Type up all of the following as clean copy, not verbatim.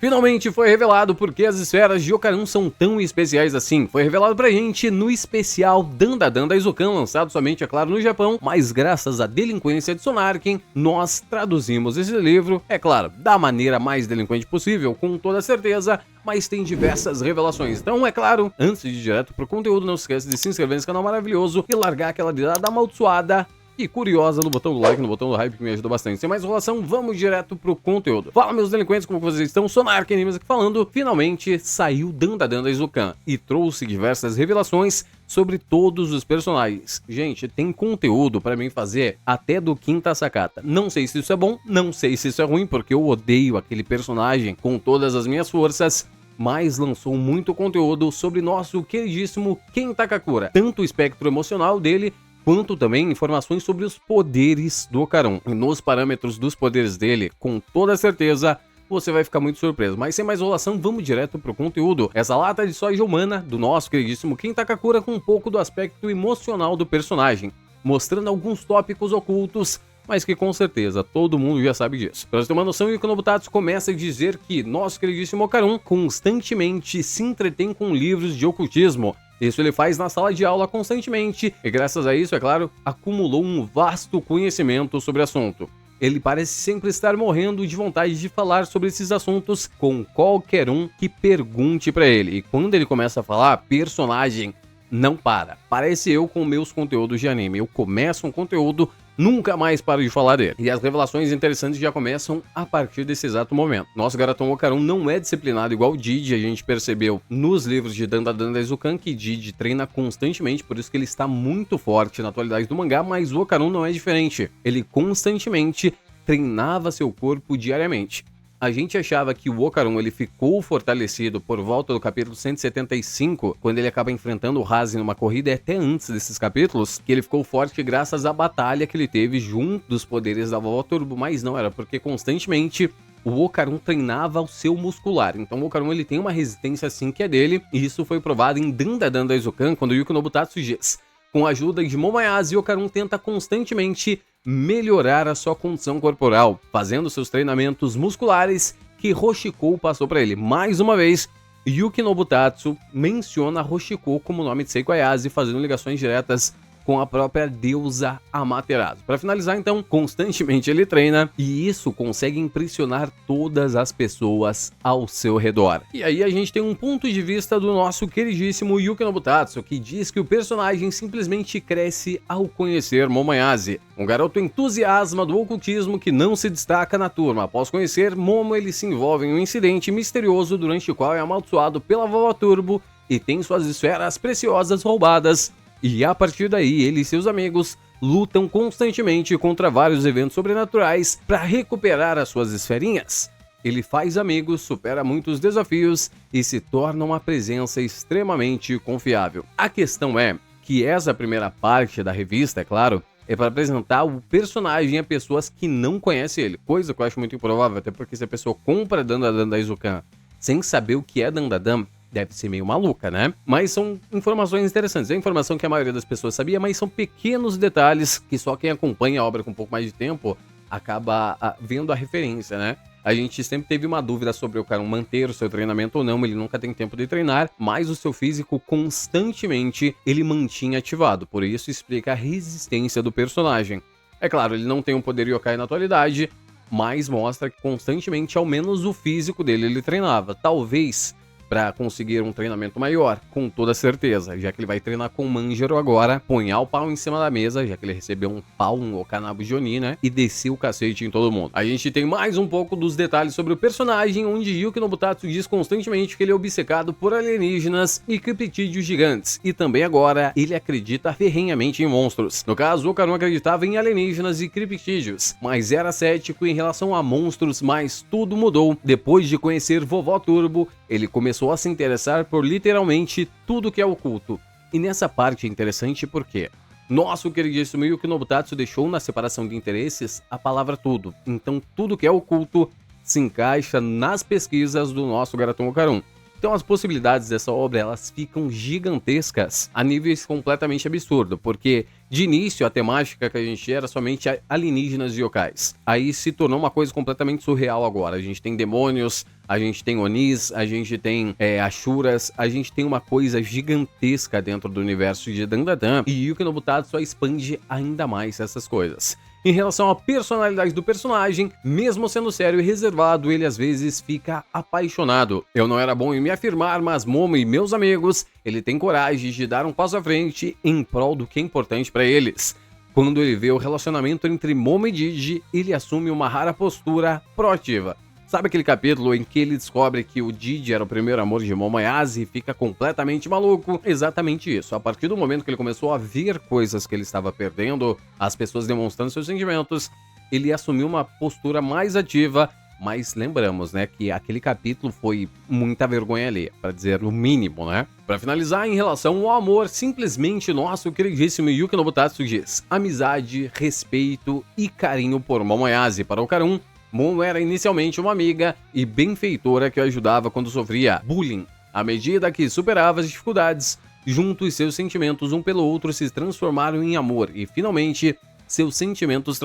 Finalmente foi revelado por que as esferas de Okarun são tão especiais assim. Foi revelado pra gente no especial Dandadan da Eizouken, lançado somente, é claro, no Japão, mas graças à delinquência de Sonarken, nós traduzimos esse livro, é claro, da maneira mais delinquente possível, com toda certeza, mas tem diversas revelações. Então, é claro, antes de ir direto pro conteúdo, não se esqueça de se inscrever nesse canal maravilhoso e largar aquela virada amaldiçoada e curiosa no botão do like, no botão do hype, que me ajuda bastante. Sem mais enrolação, vamos direto pro conteúdo. Fala, meus delinquentes, como vocês estão? Sonarken Animes aqui falando. Finalmente saiu Dandadan da Eizouken e trouxe diversas revelações sobre todos os personagens. Gente, tem conteúdo pra mim fazer até do Quinta Sakata. Não sei se isso é bom, não sei se isso é ruim, porque eu odeio aquele personagem com todas as minhas forças, mas lançou muito conteúdo sobre nosso queridíssimo Ken Takakura. Tanto o espectro emocional dele, quanto também informações sobre os poderes do Okarun. E nos parâmetros dos poderes dele, com toda certeza, você vai ficar muito surpreso. Mas sem mais enrolação, vamos direto pro conteúdo. Essa lata de soja humana do nosso queridíssimo Ken Takakura com um pouco do aspecto emocional do personagem, mostrando alguns tópicos ocultos, mas que com certeza todo mundo já sabe disso. Pra você ter uma noção, Yuki Nobutatsu começa a dizer que nosso queridíssimo Okarun constantemente se entretém com livros de ocultismo. Isso ele faz na sala de aula constantemente e graças a isso, é claro, acumulou um vasto conhecimento sobre o assunto. Ele parece sempre estar morrendo de vontade de falar sobre esses assuntos com qualquer um que pergunte pra ele. E quando ele começa a falar, personagem não para. Parece eu com meus conteúdos de anime. Eu começo um conteúdo, nunca mais paro de falar dele. E as revelações interessantes já começam a partir desse exato momento. Nosso garotão Okarun não é disciplinado igual o Didi, a gente percebeu nos livros de Dandadan da Eizouken que Didi treina constantemente, por isso que ele está muito forte na atualidade do mangá, mas o Okarun não é diferente. Ele constantemente treinava seu corpo diariamente. A gente achava que o Okarun ele ficou fortalecido por volta do capítulo 175, quando ele acaba enfrentando o Hazen numa corrida, e até antes desses capítulos, que ele ficou forte graças à batalha que ele teve junto dos poderes da Vovó Turbo, mas não, era porque constantemente o Okarun treinava o seu muscular. Então o Okarun ele tem uma resistência assim que é dele, e isso foi provado em Dandadan da Eizouken, quando Yuki Nobutatsu diz: com a ajuda de Momoyase, Okarun tenta constantemente melhorar a sua condição corporal, fazendo seus treinamentos musculares que Hoshiko passou para ele. Mais uma vez, Yuki Nobutatsu menciona Hoshiko como nome de Seiko Ayase, fazendo ligações diretas com a própria deusa Amaterasu. Para finalizar, então, constantemente ele treina e isso consegue impressionar todas as pessoas ao seu redor. E aí a gente tem um ponto de vista do nosso queridíssimo Yuki Nobutatsu, que diz que o personagem simplesmente cresce ao conhecer Momoyase, um garoto entusiasma do ocultismo que não se destaca na turma. Após conhecer Momo, ele se envolve em um incidente misterioso durante o qual é amaldiçoado pela Vovó Turbo e tem suas esferas preciosas roubadas. E a partir daí, ele e seus amigos lutam constantemente contra vários eventos sobrenaturais para recuperar as suas esferinhas. Ele faz amigos, supera muitos desafios e se torna uma presença extremamente confiável. A questão é que essa primeira parte da revista, é claro, é para apresentar o personagem a pessoas que não conhecem ele, coisa que eu acho muito improvável, até porque se a pessoa compra Dandadan da Eizouken sem saber o que é Dandadan, deve ser meio maluca, né? Mas são informações interessantes. É informação que a maioria das pessoas sabia, mas são pequenos detalhes que só quem acompanha a obra com um pouco mais de tempo acaba vendo a referência, né? A gente sempre teve uma dúvida sobre o Okarun manter o seu treinamento ou não, ele nunca tem tempo de treinar, mas o seu físico constantemente ele mantinha ativado, por isso explica a resistência do personagem. É claro, ele não tem um poder yokai na atualidade, mas mostra que constantemente, ao menos o físico dele, ele treinava. Talvez para conseguir um treinamento maior, com toda certeza, já que ele vai treinar com o Manjaro agora, ponhar o pau em cima da mesa, já que ele recebeu um pau no Okanabu Jonin, né, e desceu o cacete em todo mundo. A gente tem mais um pouco dos detalhes sobre o personagem, onde Yuki Nobutatsu diz constantemente que ele é obcecado por alienígenas e criptídeos gigantes, e também agora ele acredita ferrenhamente em monstros. No caso, o Okarun acreditava em alienígenas e criptídeos, mas era cético em relação a monstros, mas tudo mudou. Depois de conhecer Vovó Turbo, ele começou a se interessar por literalmente tudo que é oculto. E nessa parte é interessante porque nosso queridíssimo Yuki Nobutatsu deixou na separação de interesses a palavra tudo. Então tudo que é oculto se encaixa nas pesquisas do nosso garotão Okarun. Então as possibilidades dessa obra elas ficam gigantescas a níveis completamente absurdos, porque De início, a temática que a gente era somente alienígenas e yokais. Aí se tornou uma coisa completamente surreal agora. A gente tem demônios, a gente tem Onis, a gente tem Ashuras, a gente tem uma coisa gigantesca dentro do universo de Dandadan. E Yuki no Butatsu só expande ainda mais essas coisas. Em relação à personalidade do personagem, mesmo sendo sério e reservado, ele às vezes fica apaixonado. Eu não era bom em me afirmar, mas Momo e meus amigos, ele tem coragem de dar um passo à frente em prol do que é importante para eles. Quando ele vê o relacionamento entre Momo e Didi, ele assume uma rara postura proativa. Sabe aquele capítulo em que ele descobre que o Didi era o primeiro amor de Momoyase e fica completamente maluco? Exatamente isso. A partir do momento que ele começou a ver coisas que ele estava perdendo, as pessoas demonstrando seus sentimentos, ele assumiu uma postura mais ativa, mas lembramos, né, que aquele capítulo foi muita vergonha ali, para dizer o mínimo, né? Para finalizar, em relação ao amor, simplesmente nosso queridíssimo Yuki no Butatsu diz: amizade, respeito e carinho por Momoyase. Para o Okarun, Momo era inicialmente uma amiga e benfeitora que o ajudava quando sofria bullying. À medida que superava as dificuldades, juntos seus sentimentos um pelo outro se transformaram em amor e, finalmente, seus sentimentos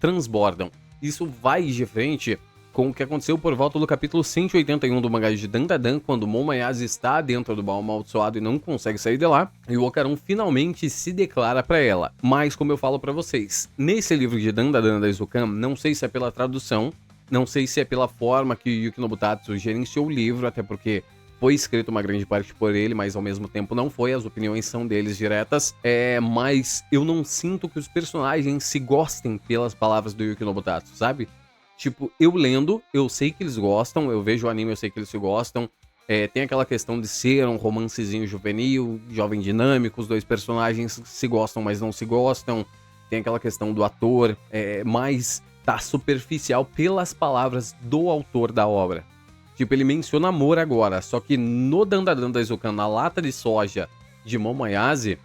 transbordam. Isso vai de frente com o que aconteceu por volta do capítulo 181 do mangá de Dandadan, quando Momoyase está dentro do baú amaldiçoado e não consegue sair de lá, e o Okarun finalmente se declara para ela. Mas, como eu falo para vocês, nesse livro de Dandadan da Izukan, não sei se é pela tradução, não sei se é pela forma que Yuki no Butatsu gerenciou o livro, até porque foi escrito uma grande parte por ele, mas ao mesmo tempo não foi, as opiniões são deles diretas, mas eu não sinto que os personagens se gostem pelas palavras do Yuki no Butatsu, sabe? Tipo, eu lendo, eu sei que eles gostam, eu vejo o anime, eu sei que eles se gostam. Tem aquela questão de ser um romancezinho juvenil, jovem dinâmico, os dois personagens se gostam, mas não se gostam. Tem aquela questão do ator, mas tá superficial pelas palavras do autor da obra. Tipo, ele menciona amor agora, só que no Dandadan da Izukan, na lata de soja de Momoyase,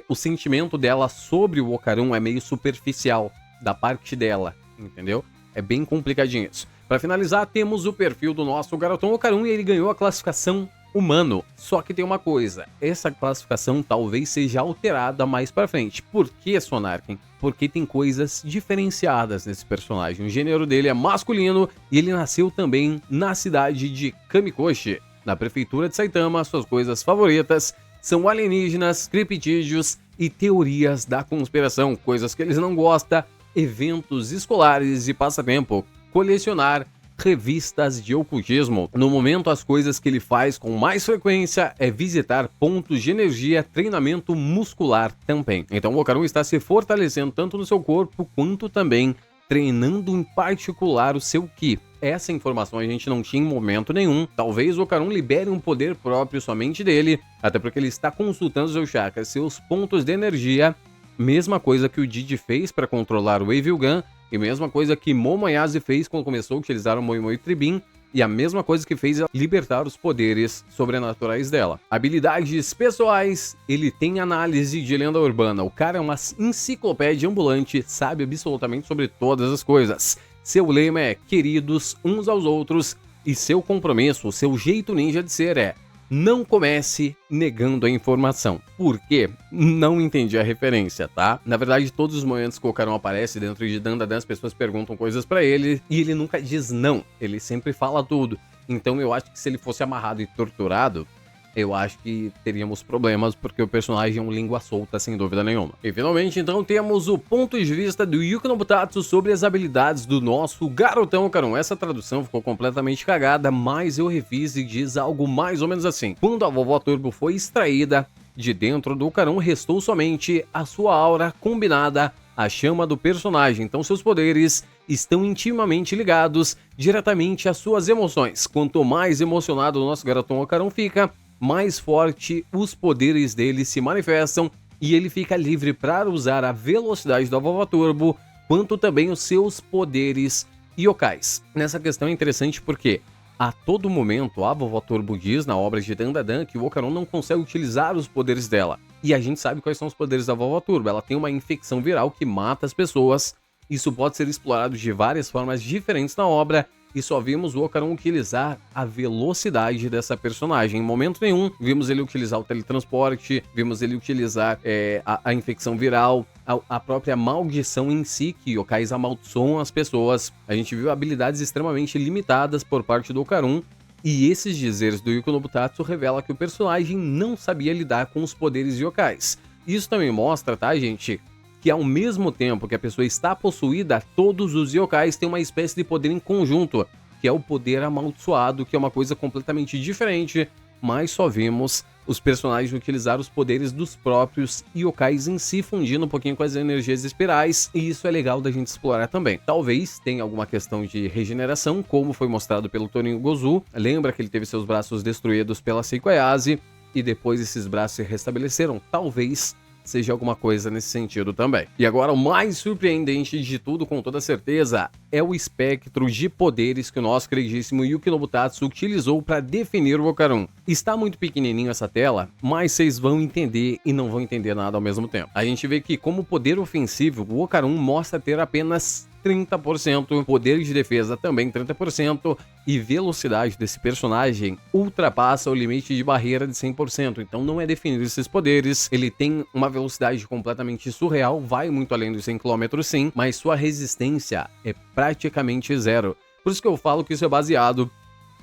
o sentimento dela sobre o Okarun é meio superficial, da parte dela. Entendeu? É bem complicadinho isso. Para finalizar, temos o perfil do nosso garotão Okarun e ele ganhou a classificação humano. Só que tem uma coisa, essa classificação talvez seja alterada mais pra frente. Por que, Sonarken? Porque tem coisas diferenciadas nesse personagem. O gênero dele é masculino e ele nasceu também na cidade de Kamikoshi, na prefeitura de Saitama. Suas coisas favoritas são alienígenas, criptídeos e teorias da conspiração, coisas que eles não gostam. Eventos escolares e passatempo, colecionar revistas de ocultismo. No momento, as coisas que ele faz com mais frequência é visitar pontos de energia, treinamento muscular também. Então o Okarun está se fortalecendo tanto no seu corpo, quanto também treinando em particular o seu Ki. Essa informação a gente não tinha em momento nenhum. Talvez o Okarun libere um poder próprio somente dele, até porque ele está consultando seus chakras, seus pontos de energia. Mesma coisa que o Didi fez para controlar o Evil Gun, e mesma coisa que Momoyase fez quando começou a utilizar o Moi Moi Tribin, e a mesma coisa que fez ela libertar os poderes sobrenaturais dela. Habilidades pessoais, ele tem análise de lenda urbana, o cara é uma enciclopédia ambulante, sabe absolutamente sobre todas as coisas. Seu lema é queridos uns aos outros, e seu compromisso, seu jeito ninja de ser é: não comece negando a informação. Por quê? Não entendi a referência, tá? Na verdade, todos os momentos que o Okarun aparece dentro de Dandadan, as pessoas perguntam coisas pra ele e ele nunca diz não. Ele sempre fala tudo. Então eu acho que se ele fosse amarrado e torturado, eu acho que teríamos problemas, porque o personagem é um língua solta, sem dúvida nenhuma. E finalmente, então, temos o ponto de vista do Yuki no Butatsu sobre as habilidades do nosso garotão Okarun. Essa tradução ficou completamente cagada, mas eu refiz e diz algo mais ou menos assim. Quando a vovó Turbo foi extraída de dentro do Okarun, restou somente a sua aura combinada à chama do personagem. Então seus poderes estão intimamente ligados diretamente às suas emoções. Quanto mais emocionado o nosso garotão Okarun fica, mais forte os poderes dele se manifestam e ele fica livre para usar a velocidade da vovó Turbo, quanto também os seus poderes yokais. Nessa questão é interessante porque a todo momento a vovó Turbo diz na obra de Dandadan que o Okarun não consegue utilizar os poderes dela. E a gente sabe quais são os poderes da vovó Turbo. Ela tem uma infecção viral que mata as pessoas. Isso pode ser explorado de várias formas diferentes na obra, e só vimos o Ocaron utilizar a velocidade dessa personagem. Em momento nenhum, vimos ele utilizar o teletransporte, vimos ele utilizar a infecção viral, a própria maldição em si, que yokais amaldiçoam as pessoas. A gente viu habilidades extremamente limitadas por parte do Ocaron, e esses dizeres do Yuki Nobutatsu revela que o personagem não sabia lidar com os poderes yokais. Isso também mostra, tá, gente, que ao mesmo tempo que a pessoa está possuída, todos os yokais têm uma espécie de poder em conjunto, que é o poder amaldiçoado, que é uma coisa completamente diferente, mas só vimos os personagens utilizar os poderes dos próprios yokais em si, fundindo um pouquinho com as energias espirais, e isso é legal da gente explorar também. Talvez tenha alguma questão de regeneração, como foi mostrado pelo Torinho Gozu. Lembra que ele teve seus braços destruídos pela Seiko Ayase, e depois esses braços se restabeleceram? Talvez seja alguma coisa nesse sentido também. E agora o mais surpreendente de tudo, com toda certeza, é o espectro de poderes que o nosso queridíssimo Yuki Nobutatsu utilizou para definir o Ocaron. Está muito pequenininho essa tela, mas vocês vão entender e não vão entender nada ao mesmo tempo. A gente vê que como poder ofensivo, o Ocaron mostra ter apenas 30%, poder de defesa também 30%, e velocidade desse personagem ultrapassa o limite de barreira de 100%, então não é definido esses poderes. Ele tem uma velocidade completamente surreal, vai muito além dos 100 km sim, mas sua resistência é praticamente zero. Por isso que eu falo que isso é baseado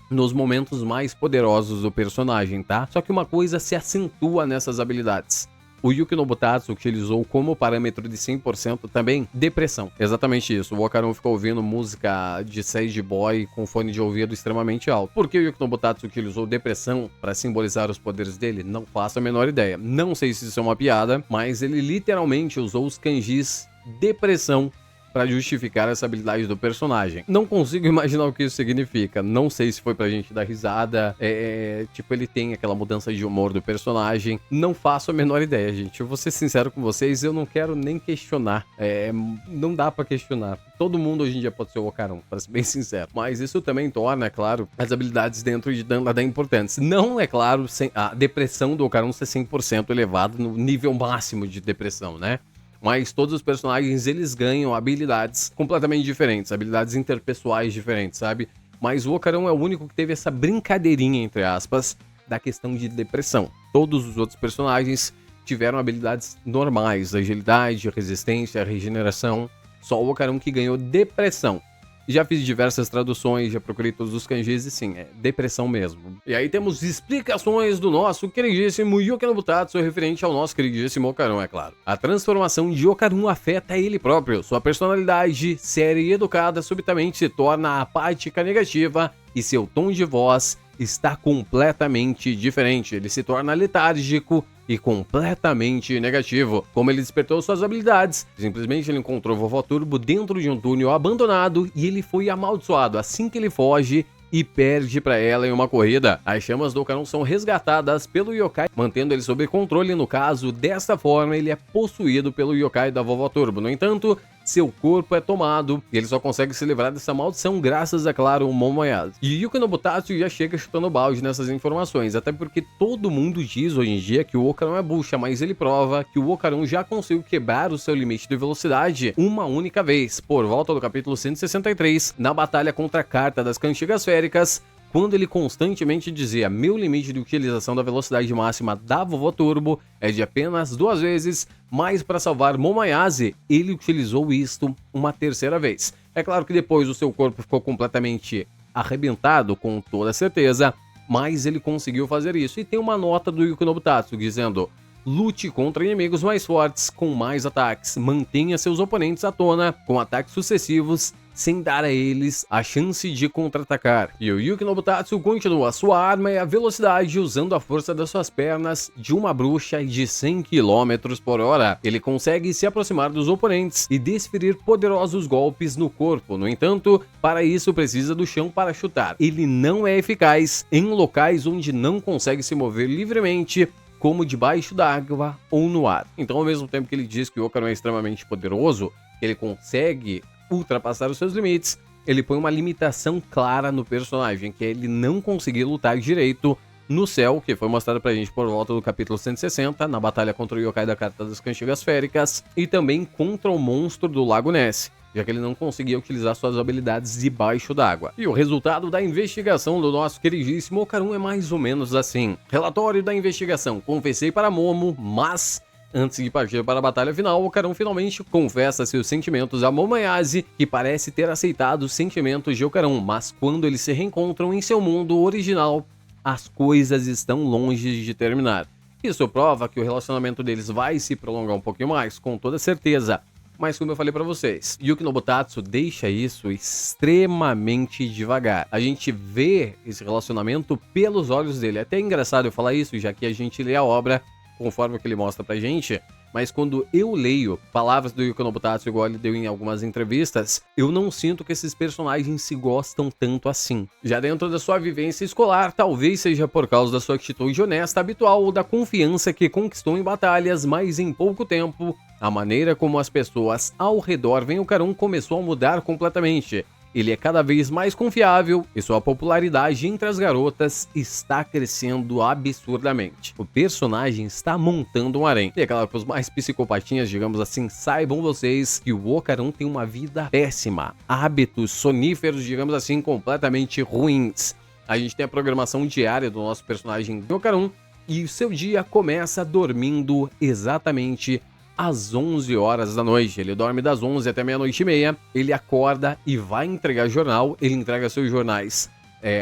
nos momentos mais poderosos do personagem, tá? Só que uma coisa se acentua nessas habilidades. O Yuki Nobutatsu utilizou como parâmetro de 100% também depressão. Exatamente isso. O Ocaron ficou ouvindo música de sad boy com fone de ouvido extremamente alto. Por que o Yuki Nobutatsu utilizou depressão para simbolizar os poderes dele? Não faço a menor ideia. Não sei se isso é uma piada, mas ele literalmente usou os kanjis depressão para justificar essa habilidade do personagem. Não consigo imaginar o que isso significa. Não sei se foi pra gente dar risada. Tipo, ele tem aquela mudança de humor do personagem. Não faço a menor ideia, gente. Eu vou ser sincero com vocês, eu não quero nem questionar. Não dá pra questionar. Todo mundo hoje em dia pode ser o Ocaron, para ser bem sincero. Mas isso também torna, é claro, as habilidades dentro de Dandadan importantes. Não, é claro, a depressão do Ocaron ser 100% elevada no nível máximo de depressão, né? Mas todos os personagens, eles ganham habilidades completamente diferentes, habilidades interpessoais diferentes, sabe? Mas o Ocaron é o único que teve essa brincadeirinha, entre aspas, da questão de depressão. Todos os outros personagens tiveram habilidades normais, agilidade, resistência, regeneração. Só o Ocaron que ganhou depressão. Já fiz diversas traduções, já procurei todos os kanjis e sim, é depressão mesmo. E aí temos explicações do nosso queridíssimo Yuki Nobutatsu referente ao nosso queridíssimo Ocaron, é claro. A transformação de Ocaron afeta ele próprio. Sua personalidade, séria e educada, subitamente se torna apática negativa e seu tom de voz está completamente diferente. Ele se torna letárgico e completamente negativo. Como ele despertou suas habilidades, simplesmente ele encontrou Vovó Turbo dentro de um túnel abandonado e ele foi amaldiçoado. Assim que ele foge e perde para ela em uma corrida, as chamas do Ocaron são resgatadas pelo yokai, mantendo ele sob controle. No caso, desta forma, ele é possuído pelo yokai da Vovó Turbo. No entanto, seu corpo é tomado e ele só consegue se livrar dessa maldição graças a, claro, o Momoyase. E Yuki Nobutatsu já chega chutando balde nessas informações, até porque todo mundo diz hoje em dia que o Ocaron é bucha, mas ele prova que o Ocaron já conseguiu quebrar o seu limite de velocidade uma única vez, por volta do capítulo 163, na batalha contra a Carta das Cantigas Féricas, quando ele constantemente dizia: meu limite de utilização da velocidade máxima da Vovó Turbo é de apenas 2 vezes, mas para salvar Momoyase, ele utilizou isto uma terceira vez. É claro que depois o seu corpo ficou completamente arrebentado, com toda certeza, mas ele conseguiu fazer isso. E tem uma nota do Yuki Nobutatsu dizendo: lute contra inimigos mais fortes com mais ataques, mantenha seus oponentes à tona com ataques sucessivos, sem dar a eles a chance de contra-atacar. E o Yuki Nobutatsu continua. Sua arma é a velocidade, usando a força das suas pernas de uma bruxa de 100 km por hora. Ele consegue se aproximar dos oponentes e desferir poderosos golpes no corpo. No entanto, para isso precisa do chão para chutar. Ele não é eficaz em locais onde não consegue se mover livremente, como debaixo d'água ou no ar. Então, ao mesmo tempo que ele diz que o Ocaron é extremamente poderoso, ele consegue ultrapassar os seus limites, ele põe uma limitação clara no personagem, que é ele não conseguir lutar direito no céu, que foi mostrado pra gente por volta do capítulo 160, na batalha contra o yokai da Carta das Cantigas Féricas, e também contra o monstro do Lago Ness. já que ele não conseguia utilizar suas habilidades debaixo d'água. E o resultado da investigação do nosso queridíssimo Okarun é mais ou menos assim. Relatório da investigação: confessei para Momo, mas antes de partir para a batalha final, Okarun finalmente confessa seus sentimentos a Momo Ayase, que parece ter aceitado os sentimentos de Okarun, mas quando eles se reencontram em seu mundo original, as coisas estão longe de terminar. Isso prova que o relacionamento deles vai se prolongar um pouquinho mais, com toda certeza. Mas como eu falei pra vocês, Yuki Nobutatsu deixa isso extremamente devagar. A gente vê esse relacionamento pelos olhos dele. É até engraçado eu falar isso, já que a gente lê a obra conforme o que ele mostra pra gente, mas quando eu leio palavras do Yuki Nobutatsu, igual ele deu em algumas entrevistas, eu não sinto que esses personagens se gostam tanto assim. Já dentro da sua vivência escolar, talvez seja por causa da sua atitude honesta habitual ou da confiança que conquistou em batalhas, mas em pouco tempo, a maneira como as pessoas ao redor veem Okarun começou a mudar completamente. Ele é cada vez mais confiável e sua popularidade entre as garotas está crescendo absurdamente. O personagem está montando um harém. E é claro, para os mais psicopatinhas, digamos assim, saibam vocês que o Okarun tem uma vida péssima. Hábitos soníferos, digamos assim, completamente ruins. A gente tem a programação diária do nosso personagem Okarun e o seu dia começa dormindo exatamente às 11 horas da noite. Ele dorme das 11 até meia-noite e meia, ele acorda e vai entregar jornal. Ele entrega seus jornais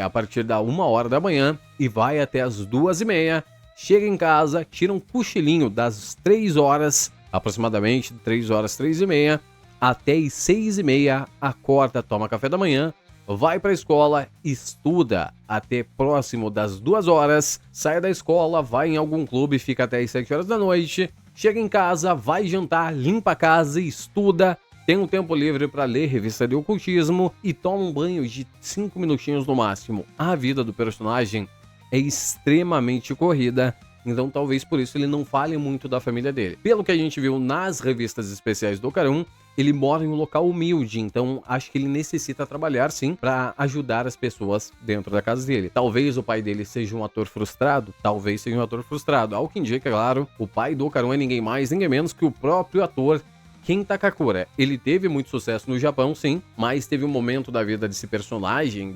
a partir da 1 hora da manhã e vai até as 2h30, chega em casa, tira um cochilinho das 3 horas, aproximadamente 3 horas, 3h30, até as 6h30, acorda, toma café da manhã, vai para a escola, estuda até próximo das 2 horas, sai da escola, vai em algum clube, fica até as 7 horas da noite, chega em casa, vai jantar, limpa a casa, estuda, tem um tempo livre para ler revista de ocultismo e toma um banho de 5 minutinhos no máximo. A vida do personagem é extremamente corrida, então talvez por isso ele não fale muito da família dele. Pelo que a gente viu nas revistas especiais do Okarun, ele mora em um local humilde, então acho que ele necessita trabalhar sim para ajudar as pessoas dentro da casa dele. Talvez o pai dele seja um ator frustrado, Ao que indica, claro, o pai do Okarun é ninguém mais, ninguém menos que o próprio ator Ken Takakura. Ele teve muito sucesso no Japão, sim, mas teve um momento da vida desse personagem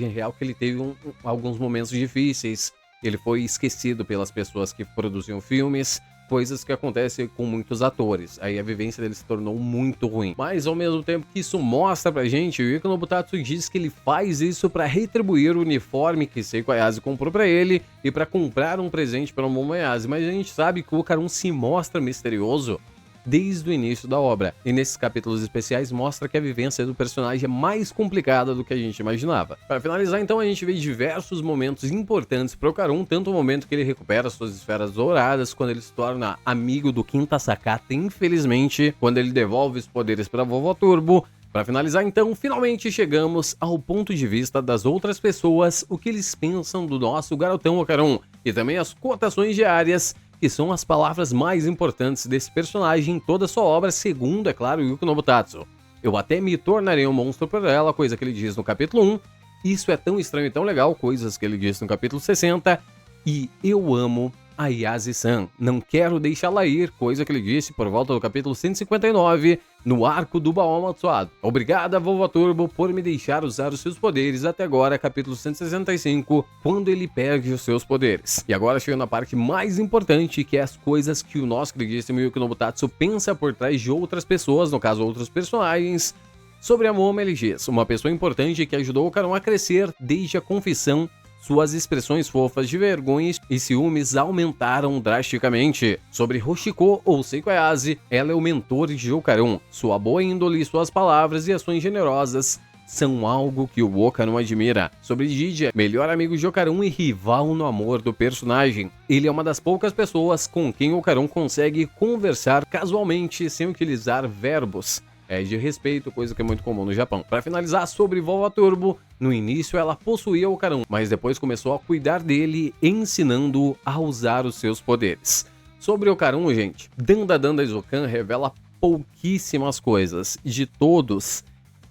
real, que ele teve alguns momentos difíceis. Ele foi esquecido pelas pessoas que produziam filmes, coisas que acontecem com muitos atores. Aí a vivência dele se tornou muito ruim. Mas ao mesmo tempo que isso mostra pra gente, o Yuki Nobutatsu diz que ele faz isso pra retribuir o uniforme que Seiko Ayase comprou pra ele e pra comprar um presente para o Momo Ayase. Mas a gente sabe que o Okarun se mostra misterioso desde o início da obra, e nesses capítulos especiais mostra que a vivência do personagem é mais complicada do que a gente imaginava. Para finalizar, então, a gente vê diversos momentos importantes para o Okarun, tanto o momento que ele recupera suas esferas douradas, quando ele se torna amigo do Quinta Sakata, infelizmente, quando ele devolve os poderes para a Vovó Turbo. Para finalizar, então, finalmente chegamos ao ponto de vista das outras pessoas, o que eles pensam do nosso garotão Okarun, e também as cotações diárias, que são as palavras mais importantes desse personagem em toda a sua obra, segundo, é claro, Yuki Nobutatsu. Eu até me tornarei um monstro por ela, coisa que ele diz no capítulo 1. Isso é tão estranho e tão legal, coisas que ele diz no capítulo 60. E eu amo a Ayase-san, não quero deixá-la ir, coisa que ele disse por volta do capítulo 159, no arco do Baú Amaldiçoado. Obrigada, Vovó Turbo, por me deixar usar os seus poderes até agora, capítulo 165, quando ele perde os seus poderes. E agora chegando na parte mais importante, que é as coisas que o nosso queridíssimo Yuki Nobutatsu pensa por trás de outras pessoas, no caso outros personagens. Sobre a Momo, ele diz: uma pessoa importante que ajudou o Okarun a crescer desde a confissão. Suas expressões fofas de vergonha e ciúmes aumentaram drasticamente. Sobre Hoshiko ou Seiko Ayase, ela é o mentor de Okarun. Sua boa índole, suas palavras e ações generosas são algo que o Okarun admira. Sobre Didia, melhor amigo de Okarun e rival no amor do personagem. Ele é uma das poucas pessoas com quem Okarun consegue conversar casualmente sem utilizar verbos. É de respeito, coisa que é muito comum no Japão. Para finalizar, sobre Vovó Turbo, no início ela possuía o Okarun, mas depois começou a cuidar dele, ensinando-o a usar os seus poderes. Sobre o Okarun, gente, Dandadan Daizokan revela pouquíssimas coisas. De todos,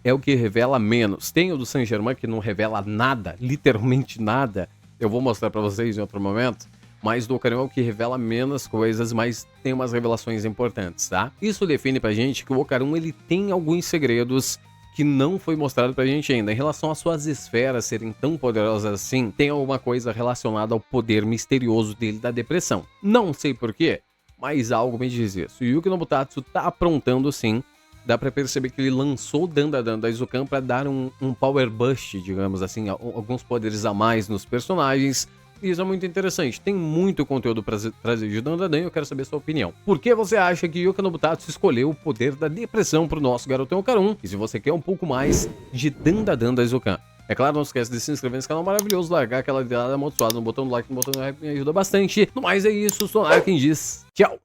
é o que revela menos. Tem o do Saint-Germain que não revela nada, literalmente nada. Eu vou mostrar para vocês em outro momento. mas do Ocarina é o que revela menos coisas, mas tem umas revelações importantes, tá? Isso define pra gente que o Ocarina ele tem alguns segredos que não foi mostrado pra gente ainda. Em relação às suas esferas serem tão poderosas assim, tem alguma coisa relacionada ao poder misterioso dele da depressão. Não sei porquê, mas algo me diz isso. O Yuki Nobutatsu tá aprontando sim. Dá pra perceber que ele lançou o Dandadan Daizokan pra dar um power boost, digamos assim, alguns poderes a mais nos personagens. E isso é muito interessante. Tem muito conteúdo pra trazer de Dandadan e eu quero saber sua opinião. Por que você acha que Yuki Nobutatsu escolheu o poder da depressão pro nosso garotão Ocarina? E se você quer um pouco mais de Dandadan Daizokan? É claro, não esquece de se inscrever nesse canal maravilhoso, largar aquela dedada amaldiçoada no botão do like, no botão do like, me ajuda bastante. No mais é isso, sou Sonar quem diz. Tchau!